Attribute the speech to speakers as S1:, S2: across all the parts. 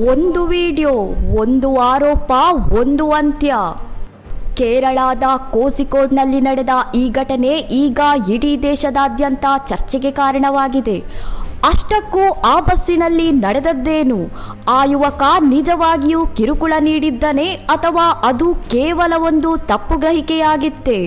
S1: ಒಂದು ವಿಡಿಯೋ, ಒಂದು ಆರೋಪ, ಒಂದು ಅಂತ್ಯ. ಕೇರಳದ ಕೋಸಿಕೋಡ್ನಲ್ಲಿ ನಡೆದ ಈ ಘಟನೆ ಈಗ ಇಡೀ ದೇಶದಾದ್ಯಂತ ಚರ್ಚೆಗೆ ಕಾರಣವಾಗಿದೆ. ಅಷ್ಟಕ್ಕೂ ಆ ಬಸ್ಸಿನಲ್ಲಿ ನಡೆದದ್ದೇನು? ಆ ಯುವಕ ನಿಜವಾಗಿಯೂ ಕಿರುಕುಳ ನೀಡಿದ್ದನೇ ಅಥವಾ ಅದು ಕೇವಲ ಒಂದು ತಪ್ಪು ಗ್ರಹಿಕೆಯಾಗಿತ್ತೇ?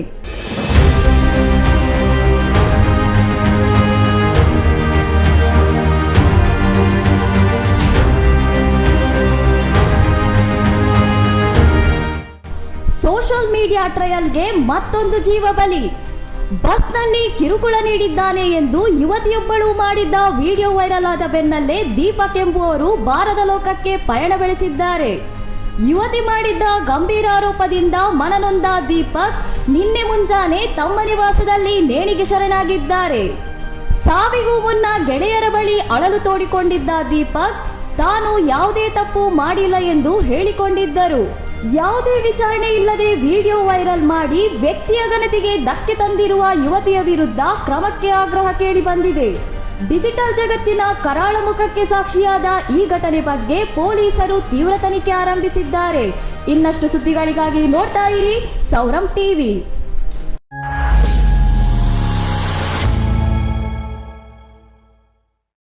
S1: ಸೋಷಿಯಲ್ ಮೀಡಿಯಾ ಟ್ರಯಲ್ಗೆ ಮತ್ತೊಂದು ಜೀವ ಬಲಿ. ಬಸ್ನಲ್ಲಿ ಕಿರುಕುಳ ನೀಡಿದ್ದಾನೆ ಎಂದು ಯುವತಿಯೊಬ್ಬಳು ಮಾಡಿದ್ದ ವಿಡಿಯೋ ವೈರಲ್ ಆದ ಬೆನ್ನಲ್ಲೇ ದೀಪಕ್ ಎಂಬುವರು ಬಾರದ ಲೋಕಕ್ಕೆ ಪಯಣ ಬೆಳೆಸಿದ್ದಾರೆ. ಯುವತಿ ಮಾಡಿದ್ದ ಗಂಭೀರ ಆರೋಪದಿಂದ ಮನನೊಂದ ದೀಪಕ್ ನಿನ್ನೆ ಮುಂಜಾನೆ ತಮ್ಮ ನಿವಾಸದಲ್ಲಿ ನೇಣಿಗೆ ಶರಣಾಗಿದ್ದಾರೆ. ಸಾವಿಗೂ ಮುನ್ನ ಗೆಳೆಯರ ಬಳಿ ಅಳಲು ತೋಡಿಕೊಂಡಿದ್ದ ದೀಪಕ್ ತಾನು ಯಾವುದೇ ತಪ್ಪು ಮಾಡಿಲ್ಲ ಎಂದು ಹೇಳಿಕೊಂಡಿದ್ದರು. ಯಾವುದೇ ವಿಚಾರಣೆ ಇಲ್ಲದೆ ವಿಡಿಯೋ ವೈರಲ್ ಮಾಡಿ ವ್ಯಕ್ತಿಯ ಘನತೆಗೆ ಧಕ್ಕೆ ತಂದಿರುವ ಯುವತಿಯ ವಿರುದ್ಧ ಕ್ರಮಕ್ಕೆ ಆಗ್ರಹ ಕೇಳಿ ಬಂದಿದೆ. ಡಿಜಿಟಲ್ ಜಗತ್ತಿನ ಕರಾಳ ಮುಖಕ್ಕೆ ಸಾಕ್ಷಿಯಾದ ಈ ಘಟನೆ ಬಗ್ಗೆ ಪೊಲೀಸರು ತೀವ್ರ ತನಿಖೆ ಆರಂಭಿಸಿದ್ದಾರೆ. ಇನ್ನಷ್ಟು ಸುದ್ದಿಗಳಿಗಾಗಿ ನೋಡ್ತಾ ಇರಿ ಸೌರಂ ಟಿವಿ.